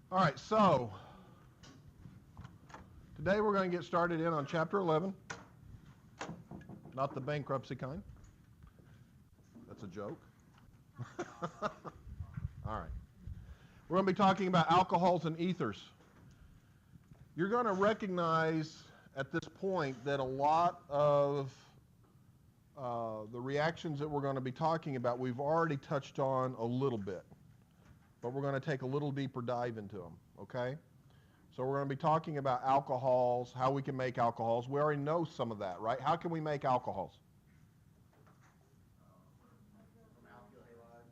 All right, so today we're going to get started in on Chapter 11. Not the bankruptcy kind. That's a joke. All right. We're going to be talking about alcohols and ethers. You're going to recognize at this point that a lot of the reactions that we're going to be talking about, we've already touched on a little bit. But we're going to take a little deeper dive into them, okay? So we're going to be talking about alcohols, how we can make alcohols. We already know some of that, right? How can we make alcohols? From alkyl halide,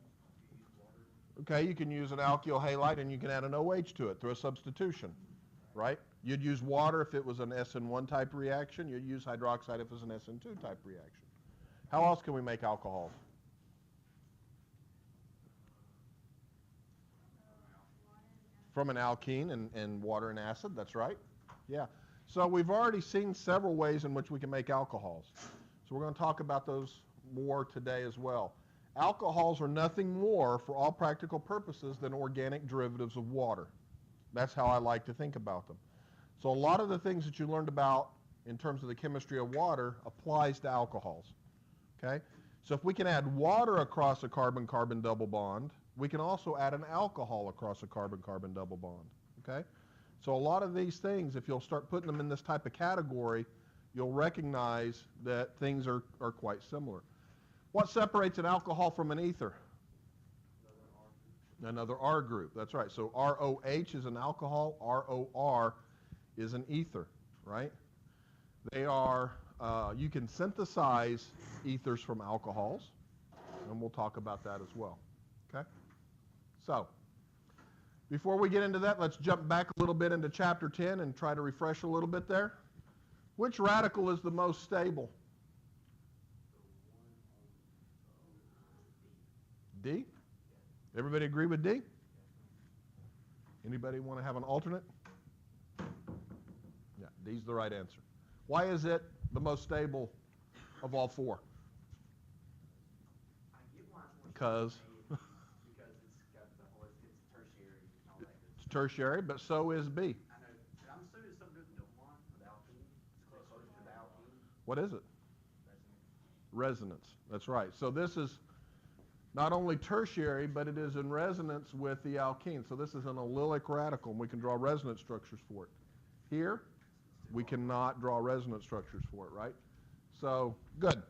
you use water. Okay, you can use an alkyl halide and you can add an OH to it through a substitution, right? You'd use water if it was an SN1 type reaction. You'd use hydroxide if it was an SN2 type reaction. How else can we make alcohols? From an alkene and water and acid, that's right. Yeah. So we've already seen several ways in which we can make alcohols. So we're going to talk about those more today as well. Alcohols are nothing more, for all practical purposes, than organic derivatives of water. That's how I like to think about them. So a lot of the things that you learned about in terms of the chemistry of water applies to alcohols. Okay? So if we can add water across a carbon-carbon double bond, we can also add an alcohol across a carbon-carbon double bond. Okay? So a lot of these things, if you'll start putting them in this type of category, you'll recognize that things are quite similar. What separates an alcohol from an ether? Another R group. That's right. So ROH is an alcohol, ROR is an ether, right? They are, you can synthesize ethers from alcohols, and we'll talk about that as well. Okay? So, before we get into that, let's jump back a little bit into Chapter 10 and try to refresh a little bit there. Which radical is the most stable? D? Everybody agree with D? Anybody want to have an alternate? Yeah, D's the right answer. Why is it the most stable of all four? I get why it's more Because because it's got the whole, it's tertiary and all that good it's stuff. tertiary, but so is B. I know, and I'm assuming it's something to do with the one, with the alkene. It's closer to the alkene. What is it? Resonance. Resonance. That's right. So this is not only tertiary, but it is in resonance with the alkene. So this is an allylic radical, and we can draw resonance structures for it. Here, we cannot draw resonance structures for it, right? So, good.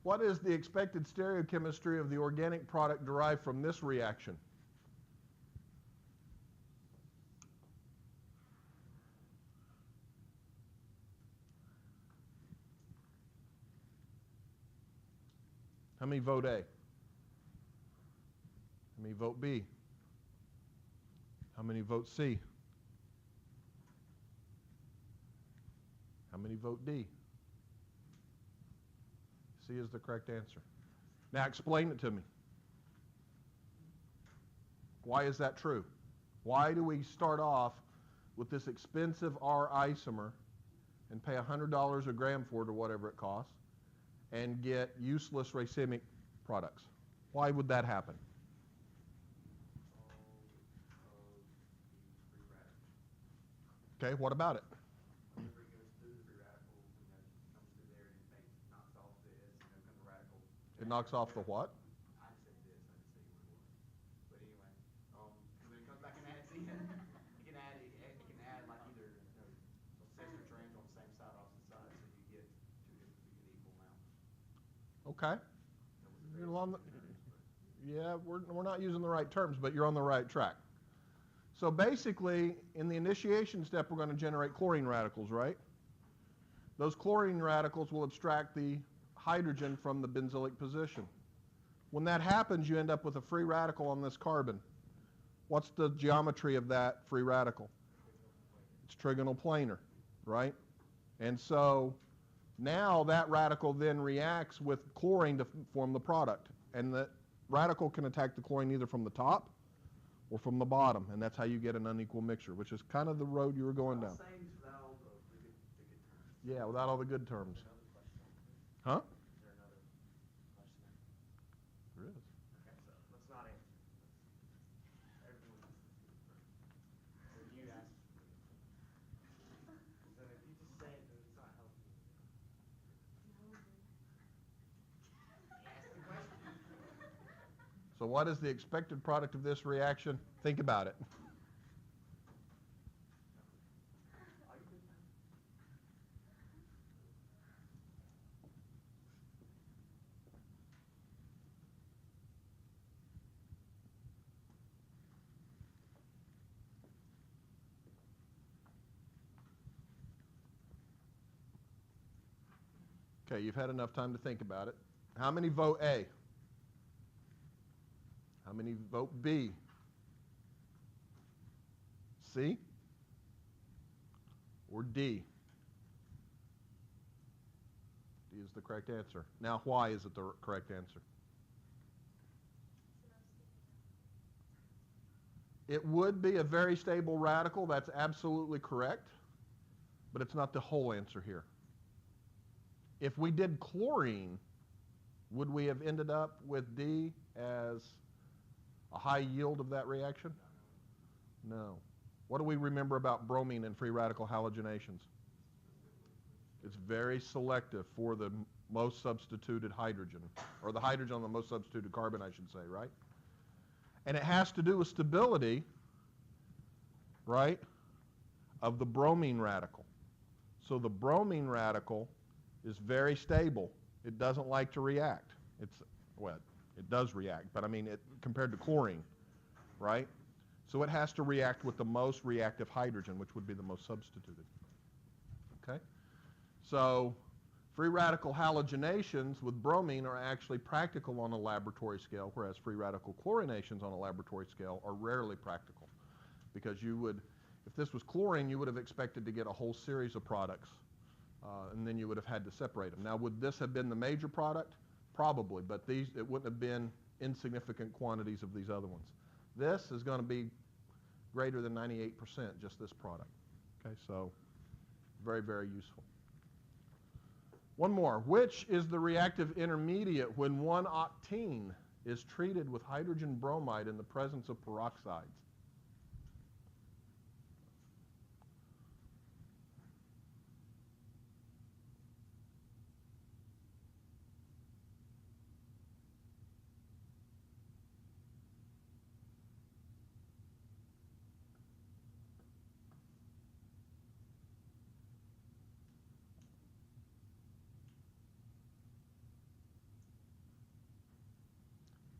What is the expected stereochemistry of the organic product derived from this reaction? How many vote A? How many vote B? How many vote C? How many vote D? C is the correct answer. Now explain it to me. Why is that true? Why do we start off with this expensive R isomer and pay $100 a gram for it or whatever it costs and get useless racemic products? Why would that happen? Okay, what about it? Whenever it goes through the free radical, it comes through there and it knocks off this, comes the radical. It knocks off the what? I just said this, I didn't say what it was. But anyway, when it comes back and adds in, it can add like either sister trains on the same side, opposite side, so you get two different, you get equal amounts. Okay. That was a You're very on the, simple terms, but yeah, we're not using the right terms, but you're on the right track. So basically, in the initiation step, we're going to generate chlorine radicals, right? Those chlorine radicals will abstract the hydrogen from the benzylic position. When that happens, you end up with a free radical on this carbon. What's the geometry of that free radical? It's trigonal planar, right? And so now that radical then reacts with chlorine to form the product. And the radical can attack the chlorine either from the top or from the bottom, and that's how you get an unequal mixture, which is kind of the road you were going down. Same just without all the good terms. Yeah, without all the good terms. Is there another question? Huh? Is there another question? There is. Okay, so let's not answer. So what is the expected product of this reaction? Think about it. Okay, you've had enough time to think about it. How many vote A? How many vote B? C? Or D? D is the correct answer. Now, why is it the correct answer? It would be a very stable radical. That's absolutely correct. But it's not the whole answer here. If we did chlorine, would we have ended up with D as a high yield of that reaction? No. What do we remember about bromine and free radical halogenations? It's very selective for the most substituted hydrogen, or the hydrogen on the most substituted carbon, I should say, right? And it has to do with stability, right, of the bromine radical. So the bromine radical is very stable. It doesn't like to react. Well, it does react, but I mean, compared to chlorine, right? So it has to react with the most reactive hydrogen, which would be the most substituted. Okay? So free radical halogenations with bromine are actually practical on a laboratory scale, whereas free radical chlorinations on a laboratory scale are rarely practical. Because you would, if this was chlorine, you would have expected to get a whole series of products, and then you would have had to separate them. Now, would this have been the major product? Probably, but it wouldn't have been insignificant quantities of these other ones. This is going to be greater than 98%, just this product. Okay, so very, very useful. One more. Which is the reactive intermediate when 1-octene is treated with hydrogen bromide in the presence of peroxides?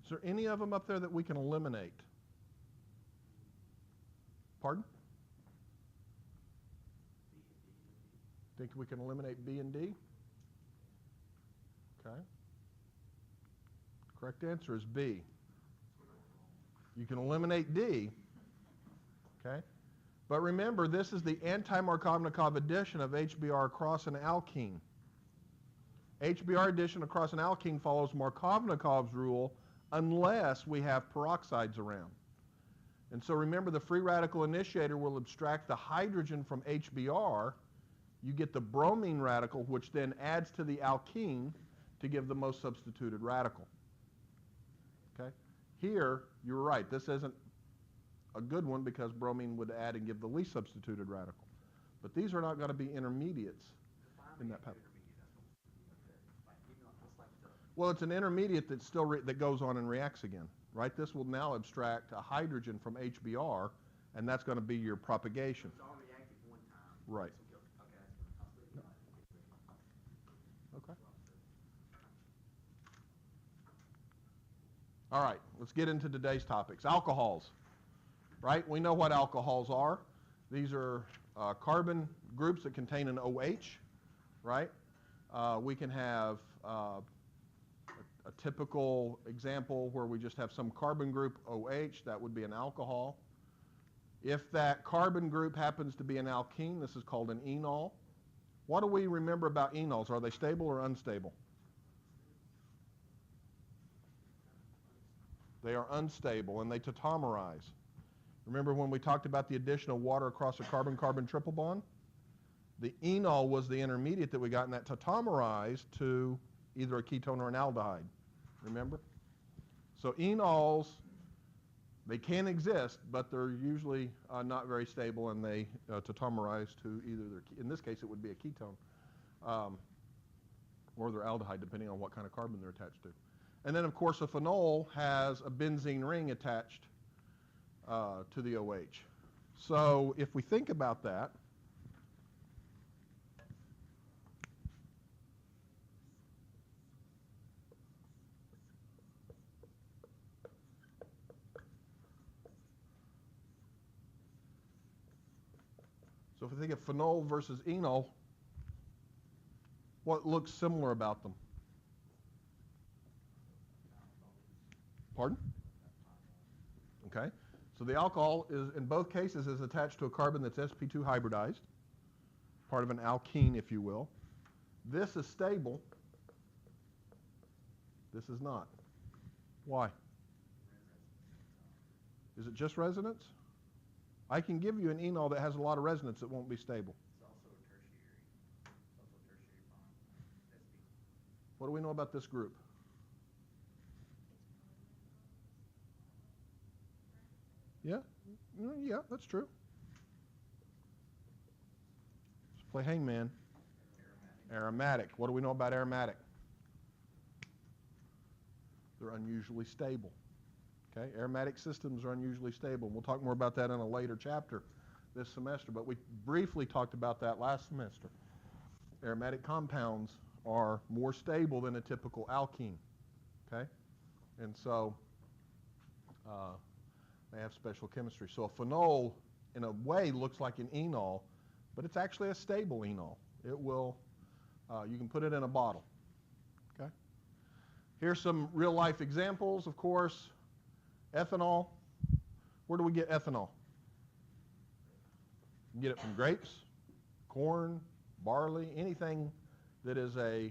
Is there any of them up there that we can eliminate? Pardon? Think we can eliminate B and D? Okay. Correct answer is B. You can eliminate D. Okay. But remember, this is the anti-Markovnikov addition of HBr across an alkene. HBr addition across an alkene follows Markovnikov's rule unless we have peroxides around. And so remember, the free radical initiator will abstract the hydrogen from HBr. You get the bromine radical, which then adds to the alkene to give the most substituted radical. Okay? Here, you're right. This isn't a good one because bromine would add and give the least substituted radical. But these are not going to be intermediates in that pattern. Well, it's an intermediate that still that goes on and reacts again, right? This will now abstract a hydrogen from HBr, and that's going to be your propagation. It's all reactive one time. Right. Okay. All right, let's get into today's topics. Alcohols, right? We know what alcohols are. These are carbon groups that contain an OH, right? We can have a typical example where we just have some carbon group OH, that would be an alcohol. If that carbon group happens to be an alkene, this is called an enol. What do we remember about enols? Are they stable or unstable? They are unstable, and they tautomerize. Remember when we talked about the addition of water across a carbon-carbon triple bond? The enol was the intermediate that we got, and that tautomerized to either a ketone or an aldehyde. Remember? So enols, they can exist, but they're usually not very stable, and they tautomerize to either in this case, it would be a ketone, or their aldehyde, depending on what kind of carbon they're attached to. And then, of course, a phenol has a benzene ring attached to the OH. So if we think about that, so if we think of phenol versus enol, what looks similar about them? Pardon? Okay. So the alcohol is, in both cases, is attached to a carbon that's sp2 hybridized, part of an alkene, if you will. This is stable. This is not. Why? Is it just resonance? I can give you an enol that has a lot of resonance that won't be stable. It's also a tertiary. It's also a tertiary bond. Sp. What do we know about this group? Yeah? Yeah, that's true. Let's play hangman. Aromatic. What do we know about aromatic? They're unusually stable. Okay? Aromatic systems are unusually stable. We'll talk more about that in a later chapter this semester, but we briefly talked about that last semester. Aromatic compounds are more stable than a typical alkene. Okay? And so they have special chemistry. So a phenol, in a way, looks like an enol, but it's actually a stable enol. It will, you can put it in a bottle. Okay? Here's some real-life examples, of course. Ethanol. Where do we get ethanol? You get it from grapes, corn, barley, anything that is a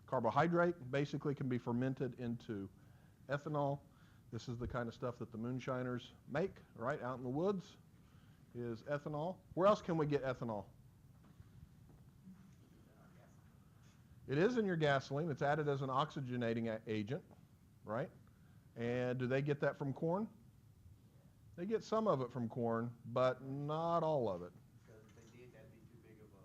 carbohydrate basically can be fermented into ethanol. This is the kind of stuff that the moonshiners make, right, out in the woods, is ethanol. Where else can we get ethanol? It is in your gasoline. It's added as an oxygenating agent, right? And do they get that from corn? They get some of it from corn, but not all of it. Because if they did, that'd be too big of a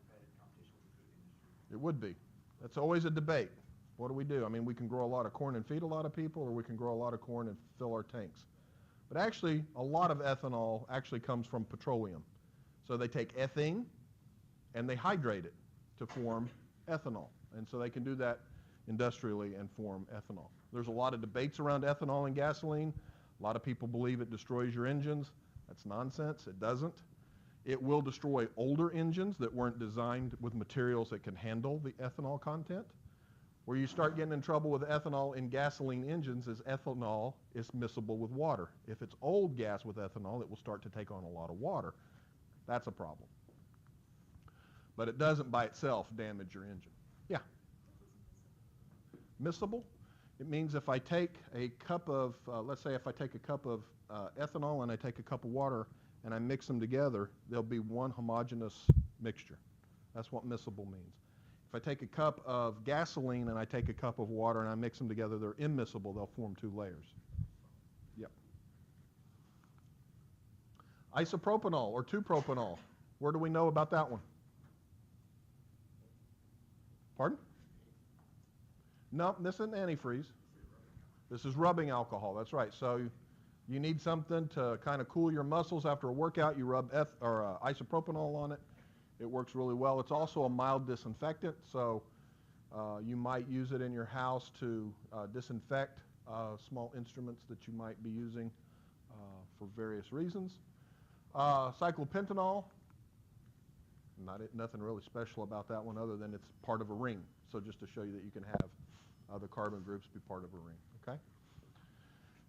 competitive competition with the food industry. It would be. That's always a debate. What do we do? I mean, we can grow a lot of corn and feed a lot of people, or we can grow a lot of corn and fill our tanks. But actually, a lot of ethanol actually comes from petroleum. So they take ethane and they hydrate it to form ethanol. And so they can do that industrially and form ethanol. There's a lot of debates around ethanol and gasoline. A lot of people believe it destroys your engines. That's nonsense. It doesn't. It will destroy older engines that weren't designed with materials that can handle the ethanol content. Where you start getting in trouble with ethanol in gasoline engines is ethanol is miscible with water. If it's old gas with ethanol, it will start to take on a lot of water. That's a problem. But it doesn't by itself damage your engine. Yeah? Miscible? It means if I take a cup of, let's say if I take a cup of ethanol and I take a cup of water and I mix them together, there'll be one homogeneous mixture. That's what miscible means. If I take a cup of gasoline and I take a cup of water and I mix them together, they're immiscible. They'll form two layers. Yep. Isopropanol or 2-propanol. Where do we know about that one? Pardon? No, this isn't antifreeze. This is rubbing alcohol. That's right. So you need something to kind of cool your muscles after a workout. You rub isopropanol on it. It works really well. It's also a mild disinfectant, so you might use it in your house to disinfect small instruments that you might be using for various reasons. Cyclopentanol, nothing really special about that one other than it's part of a ring. So just to show you that you can have the carbon groups be part of a ring, okay?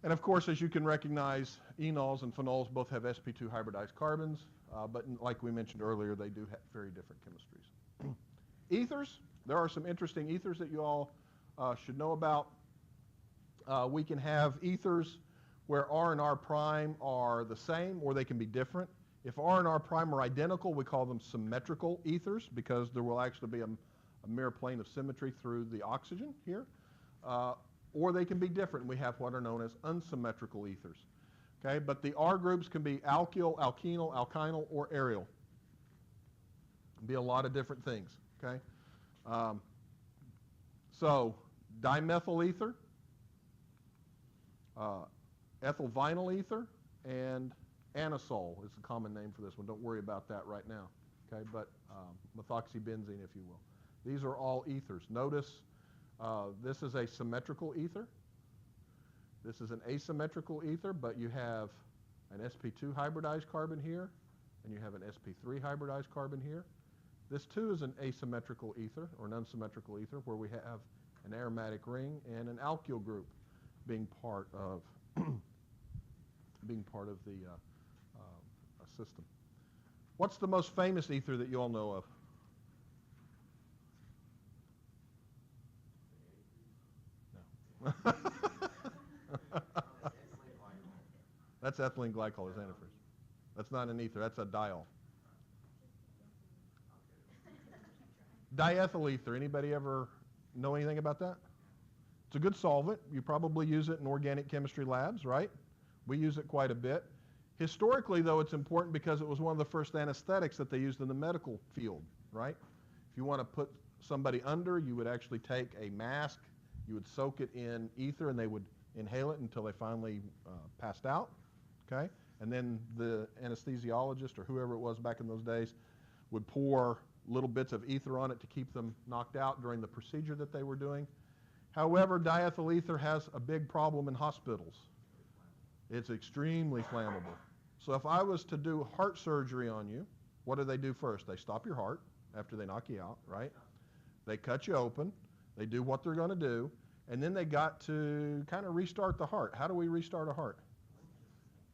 And of course, as you can recognize, enols and phenols both have sp2 hybridized carbons, but like we mentioned earlier, they do have very different chemistries. Ethers, there are some interesting ethers that you all should know about. We can have ethers where R and R prime are the same, or they can be different. If R and R prime are identical, we call them symmetrical ethers because there will actually be a mirror plane of symmetry through the oxygen here. Or they can be different. We have what are known as unsymmetrical ethers. Okay, but the R groups can be alkyl, alkenyl, alkynyl, or aryl. Be a lot of different things. Okay, so dimethyl ether, ethyl vinyl ether, and anisole is the common name for this one. Don't worry about that right now, okay? But methoxybenzene, if you will. These are all ethers. Notice this is a symmetrical ether. This is an asymmetrical ether, but you have an sp2 hybridized carbon here, and you have an sp3 hybridized carbon here. This too is an asymmetrical ether, or an unsymmetrical ether, where we have an aromatic ring and an alkyl group being part of the system. What's the most famous ether that you all know of? No. That's ethylene glycol, is antifreeze. That's not an ether, that's a diol. Diethyl ether, anybody ever know anything about that? It's a good solvent. You probably use it in organic chemistry labs, right? We use it quite a bit. Historically, though, it's important because it was one of the first anesthetics that they used in the medical field, right? If you want to put somebody under, you would actually take a mask, you would soak it in ether, and they would inhale it until they finally passed out, okay? And then the anesthesiologist, or whoever it was back in those days, would pour little bits of ether on it to keep them knocked out during the procedure that they were doing. However, diethyl ether has a big problem in hospitals. It's extremely flammable. So if I was to do heart surgery on you, what do they do first? They stop your heart after they knock you out, right? They cut you open. They do what they're going to do. And then they got to kind of restart the heart. How do we restart a heart?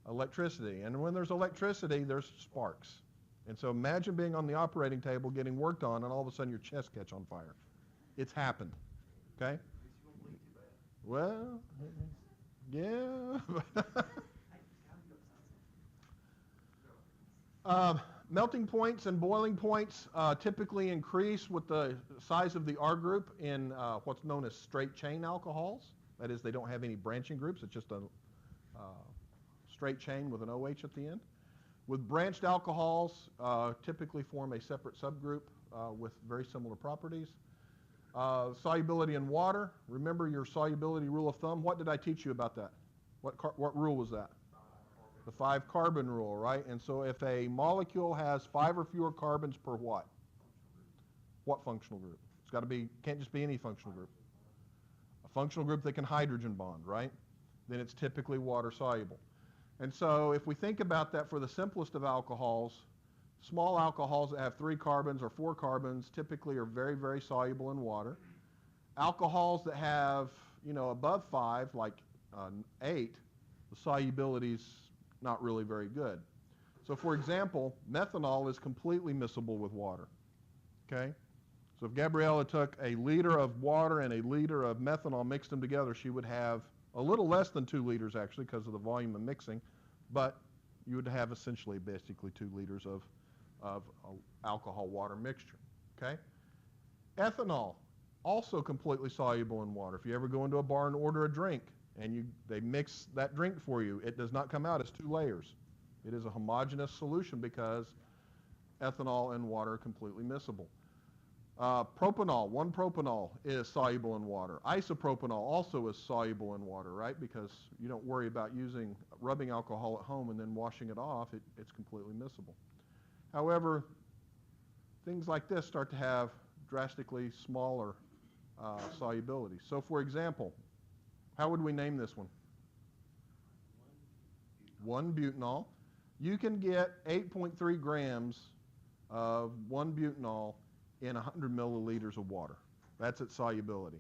Electricity. And when there's electricity, there's sparks. And so imagine being on the operating table getting worked on, and all of a sudden your chest catch on fire. It's happened, okay? Well, yeah. Melting points and boiling points typically increase with the size of the R group in what's known as straight chain alcohols. That is, they don't have any branching groups. It's just a straight chain with an OH at the end. With branched alcohols, typically form a separate subgroup with very similar properties. Solubility in water. Remember your solubility rule of thumb. What did I teach you about that? What rule was that? The 5 carbon rule, right? And so if a molecule has 5 or fewer carbons per what? What functional group? It's got to be, can't just be any functional group. A functional group that can hydrogen bond, right? Then it's typically water soluble. And so if we think about that for the simplest of alcohols, small alcohols that have 3 carbons or 4 carbons typically are very, very soluble in water. Alcohols that have, above 5, like 8, the solubility's not really very good. So for example, methanol is completely miscible with water, okay? So if Gabriella took a liter of water and a liter of methanol, mixed them together, she would have a little less than 2 liters actually because of the volume of mixing, but you would have essentially basically 2 liters of alcohol water mixture, okay? Ethanol, also completely soluble in water. If you ever go into a bar and order a drink and they mix that drink for you, it does not come out as 2 layers. It is a homogeneous solution because ethanol and water are completely miscible. Propanol, 1-propanol is soluble in water. Isopropanol also is soluble in water, right? Because you don't worry about using rubbing alcohol at home and then washing it off. It's completely miscible. However, things like this start to have drastically smaller solubility. So for example, how would we name this one? 1-butanol. You can get 8.3 grams of 1-butanol in 100 milliliters of water. That's its solubility.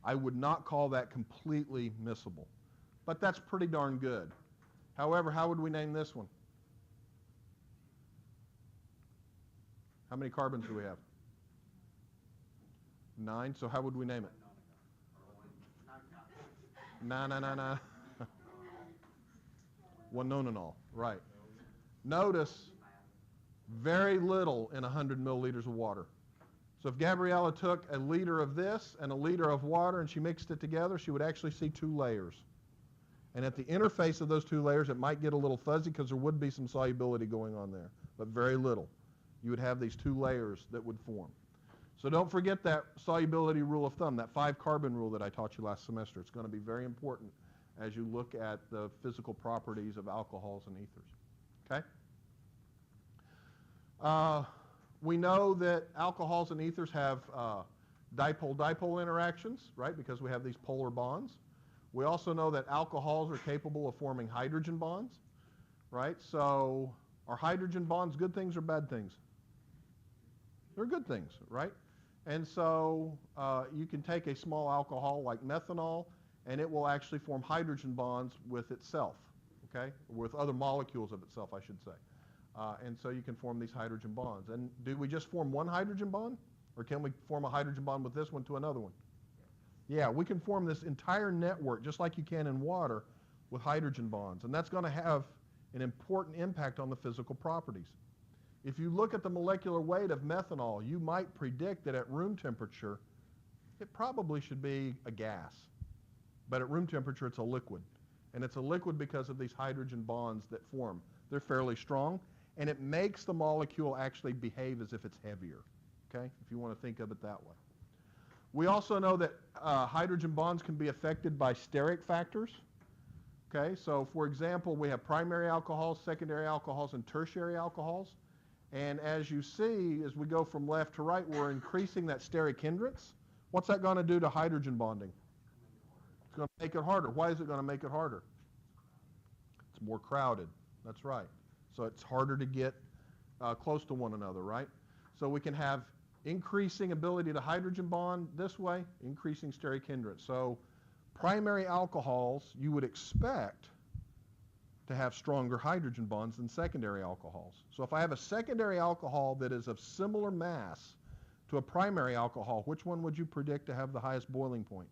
I would not call that completely miscible, but that's pretty darn good. However, how would we name this one? How many carbons do we have? 9, so how would we name it? Na. 1-nonanol, right. Notice very little in 100 milliliters of water. So if Gabriella took a liter of this and a liter of water and she mixed it together, she would actually see 2 layers. And at the interface of those 2 layers, it might get a little fuzzy because there would be some solubility going on there, but very little. You would have these 2 layers that would form. So don't forget that solubility rule of thumb, that 5-carbon rule that I taught you last semester. It's going to be very important as you look at the physical properties of alcohols and ethers. Okay? We know that alcohols and ethers have dipole-dipole interactions, right, because we have these polar bonds. We also know that alcohols are capable of forming hydrogen bonds, right? So are hydrogen bonds good things or bad things? They're good things, right? And so you can take a small alcohol like methanol, and it will actually form hydrogen bonds with itself, okay? With other molecules of itself, I should say. And so you can form these hydrogen bonds. And do we just form one hydrogen bond? Or can we form a hydrogen bond with this one to another one? Yeah, we can form this entire network, just like you can in water, with hydrogen bonds. And that's going to have an important impact on the physical properties. If you look at the molecular weight of methanol, you might predict that at room temperature, it probably should be a gas. But at room temperature, it's a liquid. And it's a liquid because of these hydrogen bonds that form. They're fairly strong, and it makes the molecule actually behave as if it's heavier, okay, if you want to think of it that way. We also know that hydrogen bonds can be affected by steric factors. Okay, so for example, we have primary alcohols, secondary alcohols, and tertiary alcohols. And as you see, as we go from left to right, we're increasing that steric hindrance. What's that going to do to hydrogen bonding? It's going to make it harder. Why is it going to make it harder? It's more crowded. That's right. So it's harder to get close to one another, right? So we can have increasing ability to hydrogen bond this way, increasing steric hindrance. So primary alcohols, you would expect to have stronger hydrogen bonds than secondary alcohols. So if I have a secondary alcohol that is of similar mass to a primary alcohol, which one would you predict to have the highest boiling point?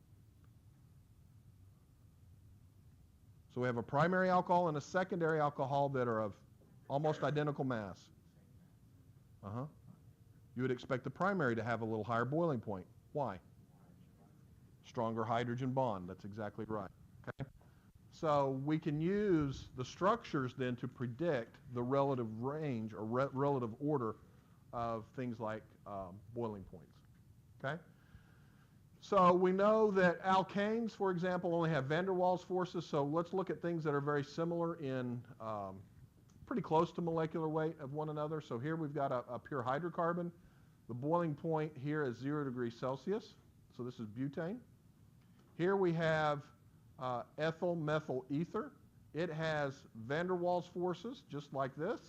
So we have a primary alcohol and a secondary alcohol that are of almost identical mass. You would expect the primary to have a little higher boiling point. Why? Stronger hydrogen bond. That's exactly right. Okay? So we can use the structures then to predict the relative range or relative order of things like boiling points. Okay? So we know that alkanes, for example, only have van der Waals forces. So let's look at things that are very similar in pretty close to molecular weight of one another. So here we've got a pure hydrocarbon. The boiling point here is 0 degrees Celsius. So this is butane. Here we have ethyl methyl ether. It has van der Waals forces, just like this,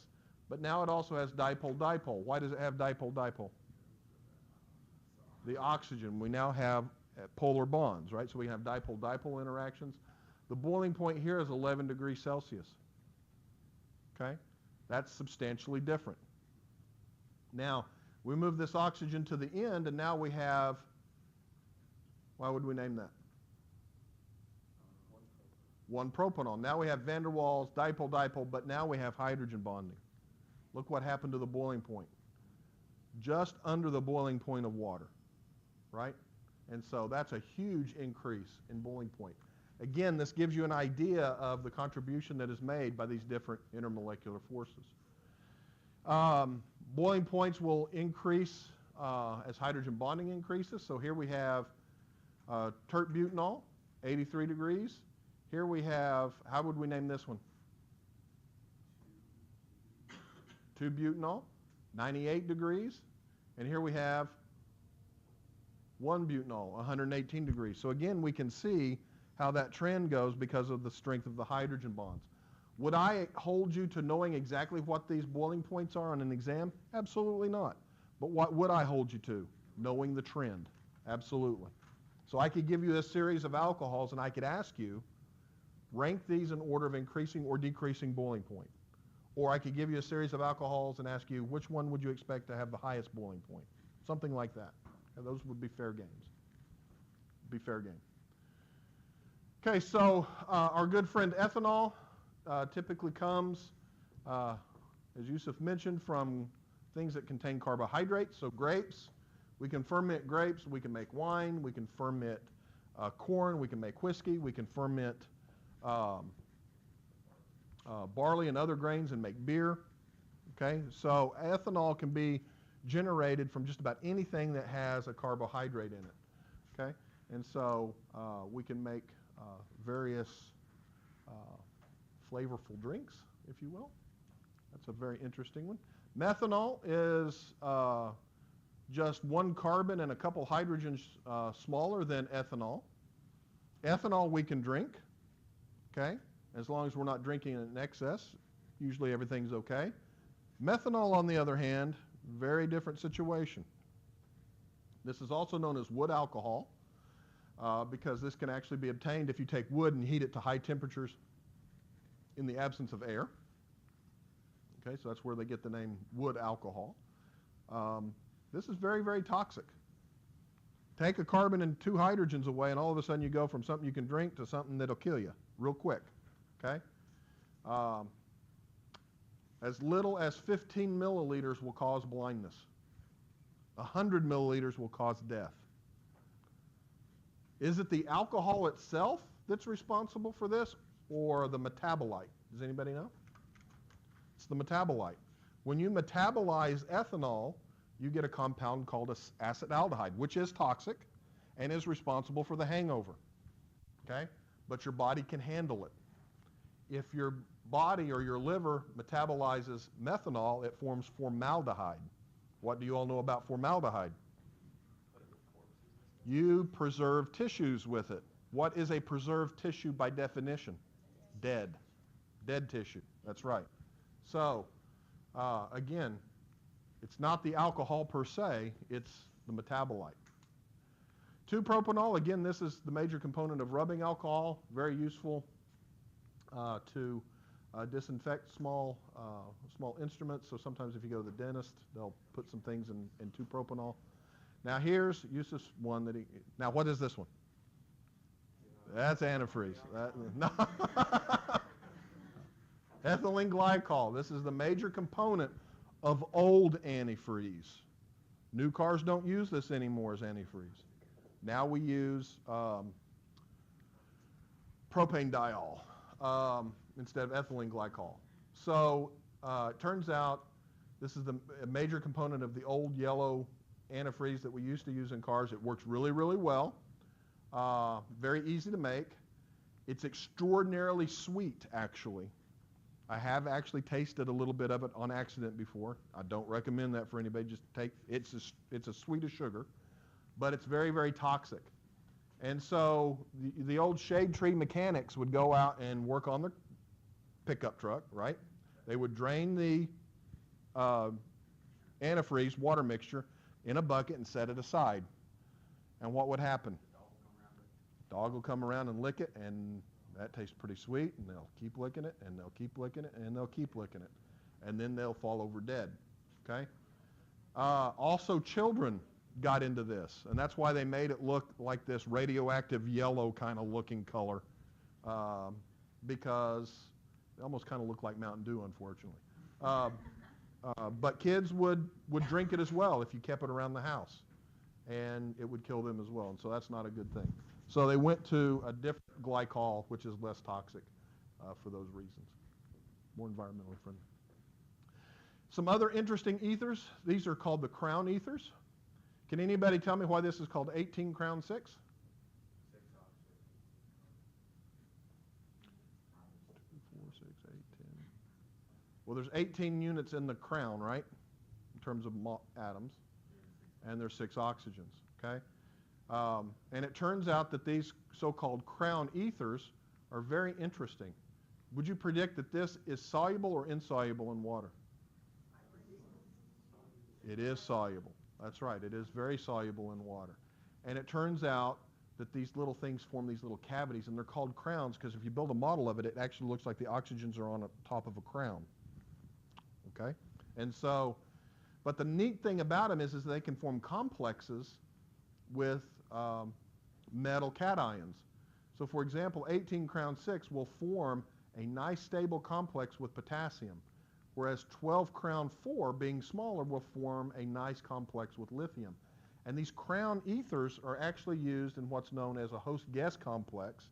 but now it also has dipole-dipole. Why does it have dipole-dipole? The oxygen. We now have polar bonds, right? So we have dipole-dipole interactions. The boiling point here is 11 degrees Celsius. Okay? That's substantially different. Now, we move this oxygen to the end, and now we have, why would we name that? 1-propanol. Now we have van der Waals, dipole-dipole, but now we have hydrogen bonding. Look what happened to the boiling point. Just under the boiling point of water, right? And so that's a huge increase in boiling point. Again, this gives you an idea of the contribution that is made by these different intermolecular forces. Boiling points will increase as hydrogen bonding increases. So here we have tert-butanol, 83 degrees. Here we have, how would we name this one? 2-butanol, 98 degrees. And here we have 1-butanol, 118 degrees. So again, we can see how that trend goes because of the strength of the hydrogen bonds. Would I hold you to knowing exactly what these boiling points are on an exam? Absolutely not. But what would I hold you to? Knowing the trend. Absolutely. So I could give you a series of alcohols and I could ask you, rank these in order of increasing or decreasing boiling point. Or I could give you a series of alcohols and ask you, which one would you expect to have the highest boiling point? Something like that. And those would be fair games. Be fair game. Okay, so our good friend ethanol typically comes, as Yusuf mentioned, from things that contain carbohydrates, so grapes. We can ferment grapes, we can make wine, we can ferment corn, we can make whiskey, we can ferment barley and other grains and make beer. Okay, so ethanol can be generated from just about anything that has a carbohydrate in it. Okay? And so we can make various flavorful drinks, if you will. That's a very interesting one. Methanol is just one carbon and a couple hydrogens smaller than ethanol. Ethanol we can drink, okay, as long as we're not drinking it in excess. Usually everything's okay. Methanol, on the other hand, very different situation. This is also known as wood alcohol because this can actually be obtained if you take wood and heat it to high temperatures in the absence of air. Okay, so that's where they get the name wood alcohol. This is very, very toxic. Take a carbon and two hydrogens away, and all of a sudden you go from something you can drink to something that'll kill you real quick. Okay? As little as 15 milliliters will cause blindness. 100 milliliters will cause death. Is it the alcohol itself that's responsible for this, or the metabolite? Does anybody know? It's the metabolite. When you metabolize ethanol, you get a compound called acetaldehyde, which is toxic and is responsible for the hangover. Okay? But your body can handle it. If your body or your liver metabolizes methanol, it forms formaldehyde. What do you all know about formaldehyde? You preserve tissues with it. What is a preserved tissue by definition? Dead. Dead tissue. That's right. So, again, it's not the alcohol per se, it's the metabolite. 2-propanol, again, this is the major component of rubbing alcohol, very useful to disinfect small instruments. So sometimes if you go to the dentist, they'll put some things in 2-propanol. Now here's this one that now what is this one? That's antifreeze. No. Ethylene glycol. This is the major component of old antifreeze. New cars don't use this anymore as antifreeze. Now we use propanediol instead of ethylene glycol. So it turns out this is a major component of the old yellow antifreeze that we used to use in cars. It works really, really well. Very easy to make. It's extraordinarily sweet, actually. I have actually tasted a little bit of it on accident before. I don't recommend that for anybody. Just take it's as sweet as sugar, but it's very, very toxic. And so the old shade tree mechanics would go out and work on their pickup truck, right? They would drain the antifreeze water mixture in a bucket and set it aside. And what would happen? Dog will come around and lick it, and that tastes pretty sweet, and they'll keep licking it, and they'll keep licking it, and they'll keep licking it. And then they'll fall over dead, okay? Also, children got into this, and that's why they made it look like this radioactive yellow kind of looking color, because they almost kind of look like Mountain Dew, unfortunately. But kids would drink it as well if you kept it around the house, and it would kill them as well, and so that's not a good thing. So they went to a different glycol, which is less toxic for those reasons, more environmentally friendly. Some other interesting ethers. These are called the crown ethers. Can anybody tell me why this is called 18 crown 6? 2, 4, 6, 8, 10. Well, there's 18 units in the crown, right, in terms of atoms, and there's 6 oxygens, okay? And it turns out that these so-called crown ethers are very interesting. Would you predict that this is soluble or insoluble in water? It is soluble. That's right. It is very soluble in water. And it turns out that these little things form these little cavities, and they're called crowns because if you build a model of it, it actually looks like the oxygens are on the top of a crown. Okay? And so, but the neat thing about them is they can form complexes with metal cations. So for example, 18 crown 6 will form a nice stable complex with potassium, whereas 12 crown 4, being smaller, will form a nice complex with lithium. And these crown ethers are actually used in what's known as a host-guest complex.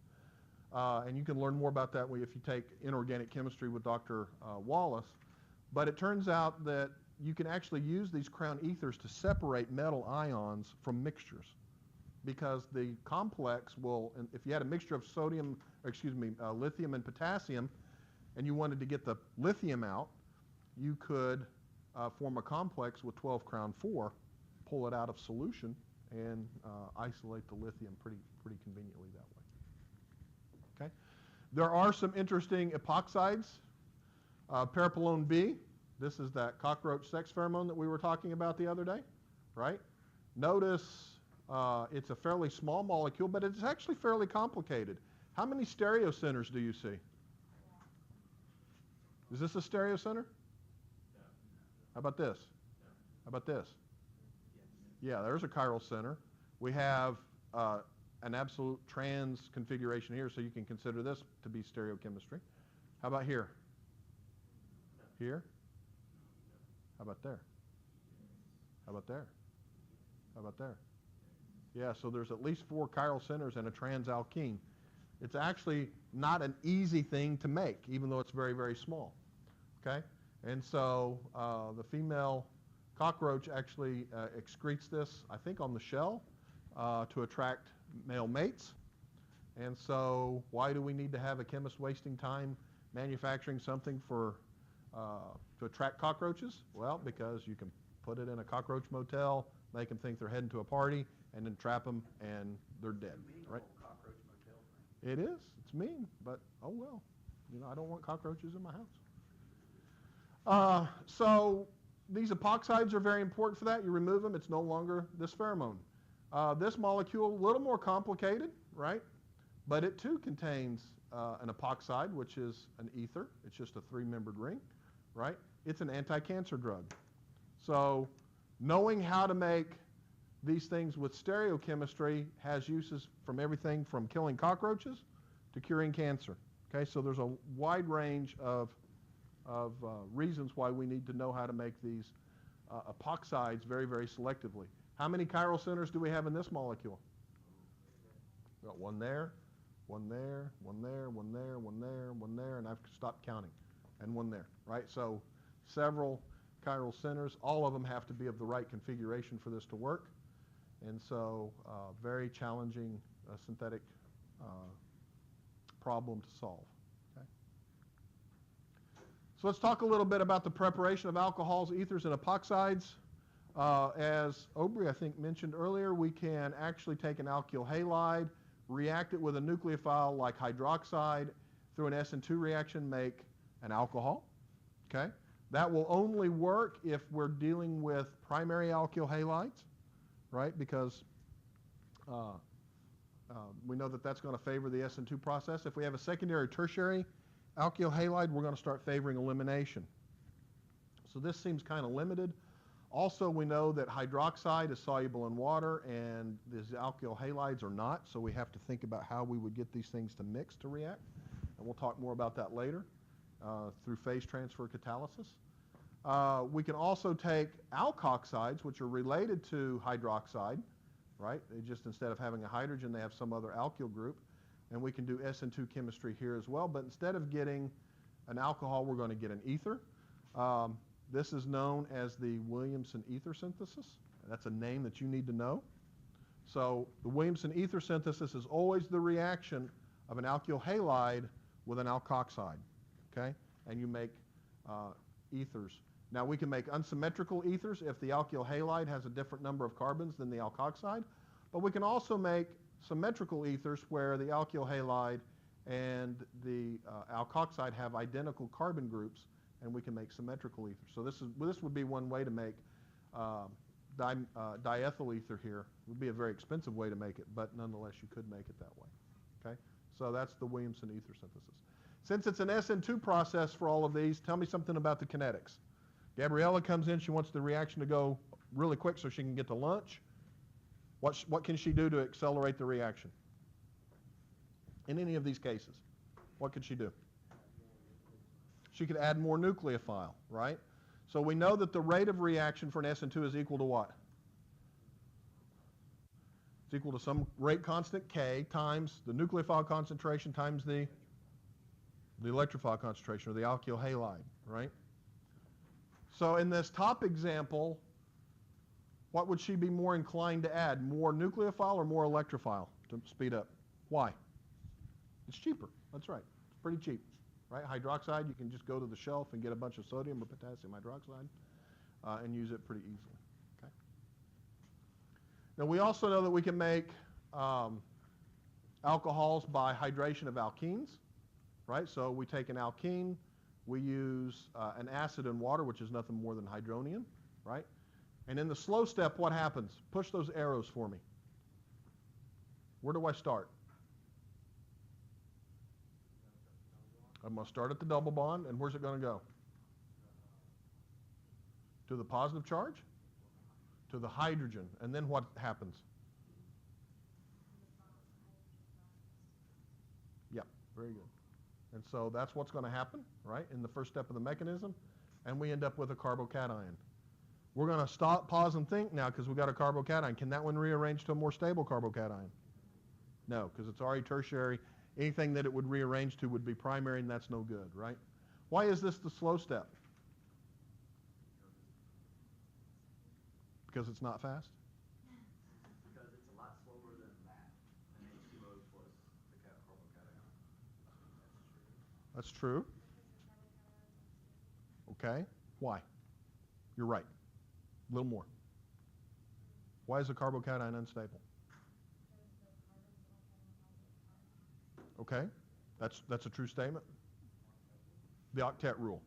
And you can learn more about that if you take inorganic chemistry with Dr. Wallace. But it turns out that you can actually use these crown ethers to separate metal ions from mixtures, because the complex will, if you had a mixture of lithium and potassium, and you wanted to get the lithium out, you could form a complex with 12 crown 4, pull it out of solution, and isolate the lithium pretty conveniently that way. Okay. There are some interesting epoxides. Parapolone B, this is that cockroach sex pheromone that we were talking about the other day, right? Notice it's a fairly small molecule, but it's actually fairly complicated. How many stereocenters do you see? Is this a stereocenter? How about this? How about this? Yeah, there's a chiral center. We have an absolute trans configuration here, so you can consider this to be stereochemistry. How about here? Here? How about there? How about there? How about there? Yeah, so there's at least 4 chiral centers and a transalkene. It's actually not an easy thing to make, even though it's very, very small. Okay? And so the female cockroach actually excretes this, I think, on the shell to attract male mates. And so why do we need to have a chemist wasting time manufacturing something for to attract cockroaches? Well, because you can put it in a cockroach motel, make them think they're heading to a party, and then trap them, and they're dead. Right? Cockroach motel thing. It is. It's mean, but oh well. You know, I don't want cockroaches in my house. So these epoxides are very important for that. You remove them, it's no longer this pheromone. This molecule, a little more complicated, right? But it too contains an epoxide, which is an ether. It's just a 3-membered ring, right? It's an anti-cancer drug. So knowing how to make these things with stereochemistry has uses from everything from killing cockroaches to curing cancer. Okay, so there's a wide range of reasons why we need to know how to make these epoxides very, very selectively. How many chiral centers do we have in this molecule? We've got one there, one there, one there, one there, one there, one there, and I've stopped counting, and one there, right? So several chiral centers. All of them have to be of the right configuration for this to work, and so very challenging synthetic problem to solve. Okay? So let's talk a little bit about the preparation of alcohols, ethers, and epoxides. As Aubrey, I think, mentioned earlier, we can actually take an alkyl halide, react it with a nucleophile like hydroxide, through an SN2 reaction, make an alcohol. Okay? That will only work if we're dealing with primary alkyl halides, right? Because we know that that's going to favor the SN2 process. If we have a secondary or tertiary alkyl halide, we're going to start favoring elimination. So this seems kind of limited. Also, we know that hydroxide is soluble in water, and these alkyl halides are not, so we have to think about how we would get these things to mix to react. And we'll talk more about that later through phase transfer catalysis. We can also take alkoxides, which are related to hydroxide, right? They just, instead of having a hydrogen, they have some other alkyl group. And we can do SN2 chemistry here as well, but instead of getting an alcohol, we're going to get an ether. This is known as the Williamson ether synthesis. That's a name that you need to know. So the Williamson ether synthesis is always the reaction of an alkyl halide with an alkoxide, okay? And you make ethers. Now we can make unsymmetrical ethers if the alkyl halide has a different number of carbons than the alkoxide, but we can also make symmetrical ethers where the alkyl halide and the alkoxide have identical carbon groups, and we can make symmetrical ethers. So this would be one way to make diethyl ether here. It would be a very expensive way to make it, but nonetheless you could make it that way. Okay? So that's the Williamson ether synthesis. Since it's an SN2 process for all of these, tell me something about the kinetics. Gabriella comes in, she wants the reaction to go really quick so she can get to lunch. What can she do to accelerate the reaction? In any of these cases, what could she do? She could add more nucleophile, right? So we know that the rate of reaction for an SN2 is equal to what? It's equal to some rate constant K times the nucleophile concentration times the electrophile concentration, or the alkyl halide, right? So in this top example, what would she be more inclined to add? More nucleophile or more electrophile to speed up? Why? It's cheaper. That's right. It's pretty cheap, right? Hydroxide, you can just go to the shelf and get a bunch of sodium or potassium hydroxide and use it pretty easily. Okay. Now we also know that we can make alcohols by hydration of alkenes, right? So we take an alkene, we use an acid and water, which is nothing more than hydronium, right? And in the slow step, what happens? Push those arrows for me. Where do I start? I'm going to start at the double bond, and where's it going to go? To the positive charge? To the hydrogen. And then what happens? Yep, very good. And so that's what's going to happen, right, in the first step of the mechanism, and we end up with a carbocation. We're going to stop, pause, and think now because we've got a carbocation. Can that one rearrange to a more stable carbocation? No, because it's already tertiary. Anything that it would rearrange to would be primary, and that's no good, right? Why is this the slow step? Because it's not fast? Because it's a lot slower than that, than H2O plus the carbocation. That's true. Okay. Why? You're right. A little more. Why is a carbocation unstable? Okay. That's a true statement. The octet rule.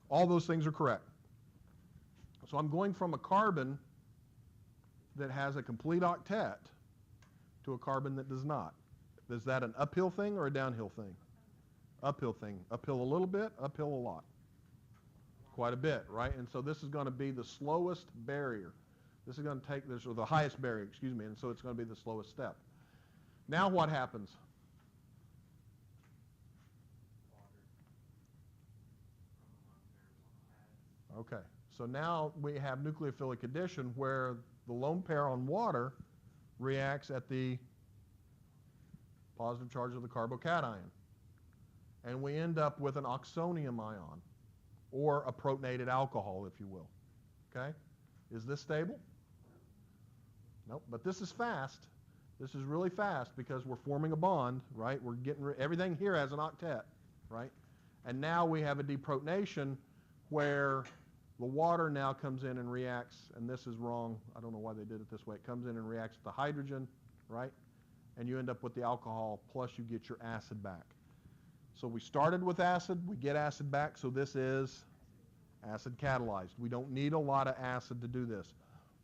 All those things are correct. So I'm going from a carbon that has a complete octet to a carbon that does not. Is that an uphill thing or a downhill thing? Uphill thing. Uphill a little bit, uphill a lot. Quite a bit, right? And so this is going to be the slowest barrier. This is going to take this, or the highest barrier, excuse me, and so it's going to be the slowest step. Now what happens? Okay, so now we have nucleophilic addition where the lone pair on water reacts at the positive charge of the carbocation. And we end up with an oxonium ion, or a protonated alcohol, if you will. Okay? Is this stable? Nope, but this is fast. This is really fast because we're forming a bond, right? We're getting everything here has an octet, right? And now we have a deprotonation where the water now comes in and reacts, and this is wrong. I don't know why they did it this way. It comes in and reacts with the hydrogen, right? And you end up with the alcohol, plus you get your acid back. So we started with acid, we get acid back, so this is acid catalyzed. We don't need a lot of acid to do this.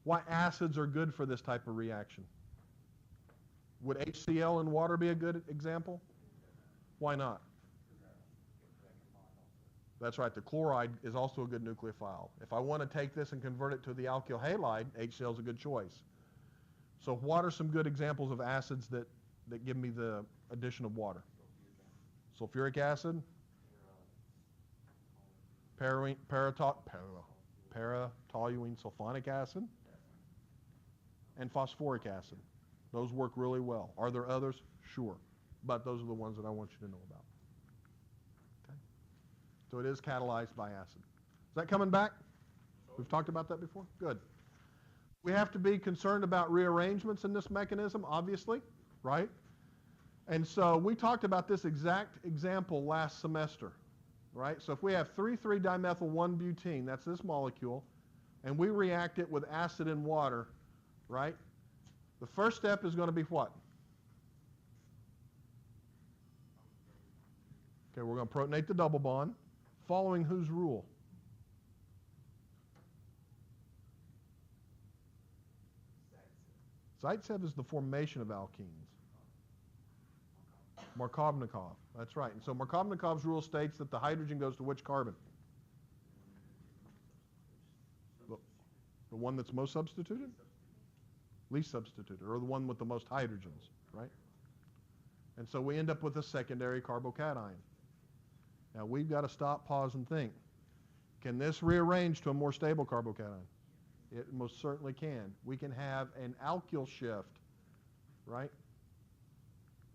Why acids are good for this type of reaction? Would HCl in water be a good example? Why not? That's right, the chloride is also a good nucleophile. If I want to take this and convert it to the alkyl halide, HCl is a good choice. So what are some good examples of acids that give me the addition of water? Sulfuric acid, paratoluene sulfonic acid, and phosphoric acid. Those work really well. Are there others? Sure. But those are the ones that I want you to know about. Okay? So it is catalyzed by acid. Is that coming back? We've talked about that before? Good. We have to be concerned about rearrangements in this mechanism, obviously, right? And so we talked about this exact example last semester, right? So if we have 3,3-dimethyl-1-butene, that's this molecule, and we react it with acid and water, right? The first step is going to be what? Okay, we're going to protonate the double bond, following whose rule? Zaitsev is the formation of alkenes. Markovnikov, that's right. And so Markovnikov's rule states that the hydrogen goes to which carbon? The one that's most substituted? Least substituted, or the one with the most hydrogens, right? And so we end up with a secondary carbocation. Now we've got to stop, pause, and think. Can this rearrange to a more stable carbocation? It most certainly can. We can have an alkyl shift, right,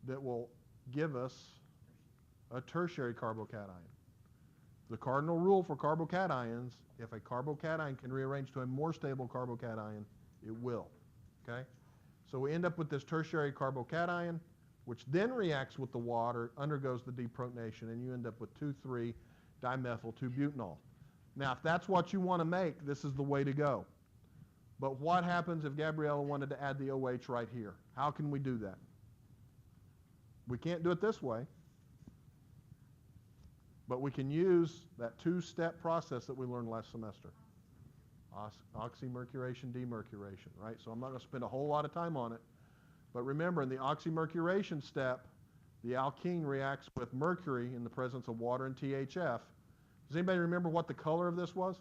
that will give us a tertiary carbocation. The cardinal rule for carbocations, if a carbocation can rearrange to a more stable carbocation, it will. Okay? So we end up with this tertiary carbocation, which then reacts with the water, undergoes the deprotonation, and you end up with 2,3-dimethyl-2-butanol. Now, if that's what you want to make, this is the way to go. But what happens if Gabriella wanted to add the OH right here? How can we do that? We can't do it this way. But we can use that two-step process that we learned last semester. Oxymercuration, demercuration, right? So I'm not going to spend a whole lot of time on it. But remember, in the oxymercuration step, the alkene reacts with mercury in the presence of water and THF. Does anybody remember what the color of this was?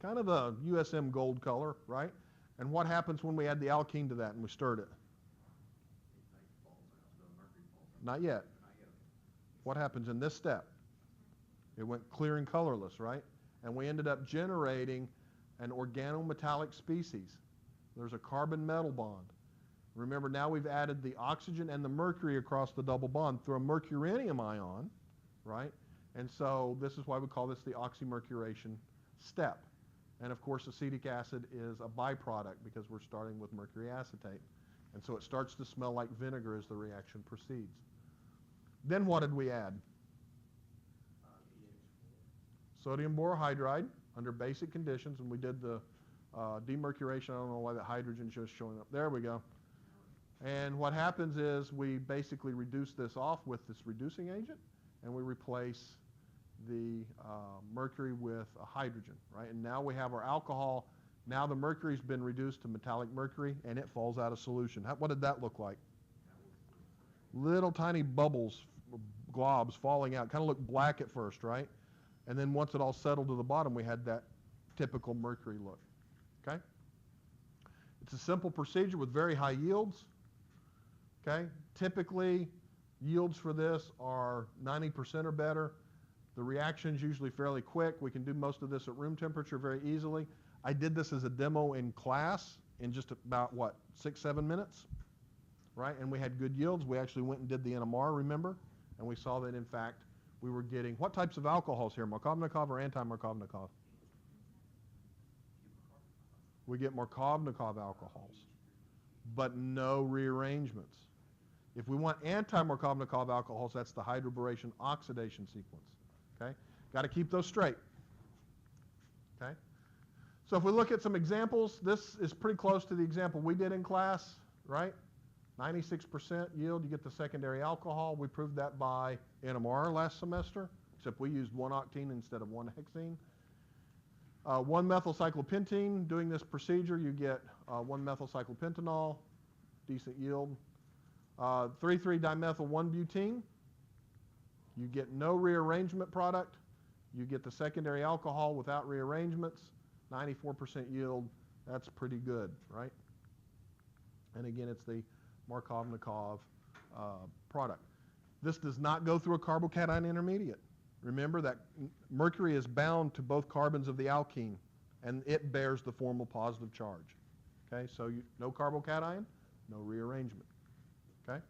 Kind of a USM gold color, right? And what happens when we add the alkene to that and we stirred it? Not yet. What happens in this step? It went clear and colorless, right? And we ended up generating an organometallic species. There's a carbon-metal bond. Remember, now we've added the oxygen and the mercury across the double bond through a mercurinium ion, right? And so this is why we call this the oxymercuration step. And of course, acetic acid is a byproduct because we're starting with mercury acetate. And so it starts to smell like vinegar as the reaction proceeds. Then what did we add? Sodium borohydride under basic conditions, and we did the demercuration. I don't know why the hydrogen's just showing up. There we go. And what happens is we basically reduce this off with this reducing agent, and we replace the mercury with a hydrogen, right? And now we have our alcohol. Now the mercury's been reduced to metallic mercury, and it falls out of solution. What did that look like? Little tiny bubbles, globs falling out. Kind of looked black at first, right? And then once it all settled to the bottom, we had that typical mercury look. Okay? It's a simple procedure with very high yields. Okay? Typically, yields for this are 90% or better. The reaction's usually fairly quick. We can do most of this at room temperature very easily. I did this as a demo in class in just about, 6-7 minutes? Right? And we had good yields. We actually went and did the NMR, remember? And we saw that, in fact, we were getting, what types of alcohols here, Markovnikov or anti-Markovnikov? We get Markovnikov alcohols, but no rearrangements. If we want anti-Markovnikov alcohols, that's the hydroboration oxidation sequence. Okay? Got to keep those straight. Okay? So if we look at some examples, this is pretty close to the example we did in class, right? 96% yield, you get the secondary alcohol. We proved that by NMR last semester, except we used 1-octene instead of 1-hexene. 1-methylcyclopentene, doing this procedure, you get 1-methylcyclopentanol, decent yield. 3,3-dimethyl-1-butene, you get no rearrangement product. You get the secondary alcohol without rearrangements, 94% yield. That's pretty good, right? And again, it's the Markovnikov product. This does not go through a carbocation intermediate. Remember that mercury is bound to both carbons of the alkene, and it bears the formal positive charge. Okay, so no carbocation, no rearrangement. Okay?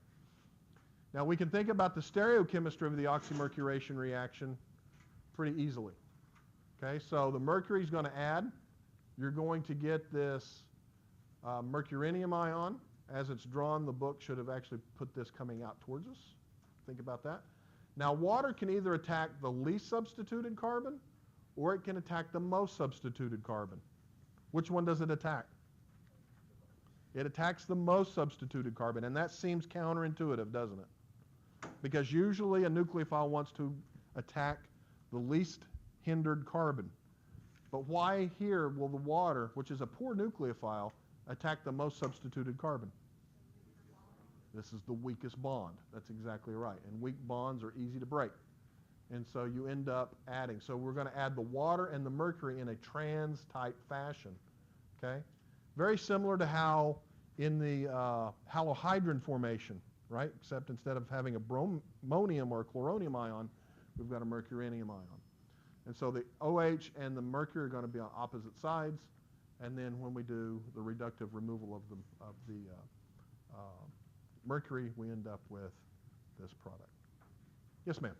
Now we can think about the stereochemistry of the oxymercuration reaction pretty easily. Okay, so the mercury is going to add. You're going to get this mercurinium ion. As it's drawn, the book should have actually put this coming out towards us. Think about that. Now, water can either attack the least substituted carbon, or it can attack the most substituted carbon. Which one does it attack? It attacks the most substituted carbon, and that seems counterintuitive, doesn't it? Because usually a nucleophile wants to attack the least hindered carbon. But why here will the water, which is a poor nucleophile, attack the most substituted carbon? This is the weakest bond. That's exactly right. And weak bonds are easy to break. And so you end up adding. So we're going to add the water and the mercury in a trans-type fashion. Okay? Very similar to how in the halohydrin formation, right? Except instead of having a bromonium or a chloronium ion, we've got a mercurinium ion. And so the OH and the mercury are going to be on opposite sides. And then when we do the reductive removal of the mercury, we end up with this product. Yes, ma'am?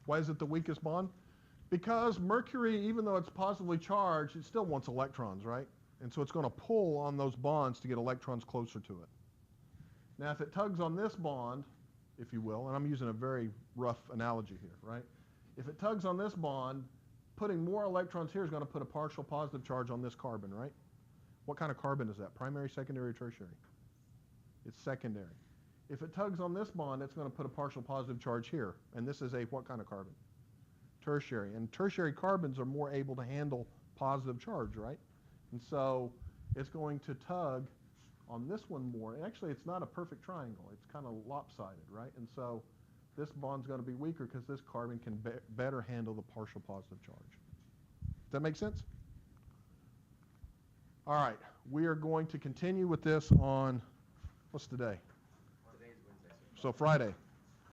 Why is it the weakest bond? Because mercury, even though it's positively charged, it still wants electrons, right? And so it's going to pull on those bonds to get electrons closer to it. Now, if it tugs on this bond, if you will, and I'm using a very rough analogy here, right? If it tugs on this bond, putting more electrons here is going to put a partial positive charge on this carbon, right? What kind of carbon is that? Primary, secondary, or tertiary? It's secondary. If it tugs on this bond, it's going to put a partial positive charge here. And this is a what kind of carbon? Tertiary. And tertiary carbons are more able to handle positive charge, right? And so it's going to tug on this one more. Actually, it's not a perfect triangle. It's kind of lopsided, right? And so this bond's going to be weaker because this carbon can better handle the partial positive charge. Does that make sense? All right. We are going to continue with this on, what's today? Today's Wednesday. So Friday.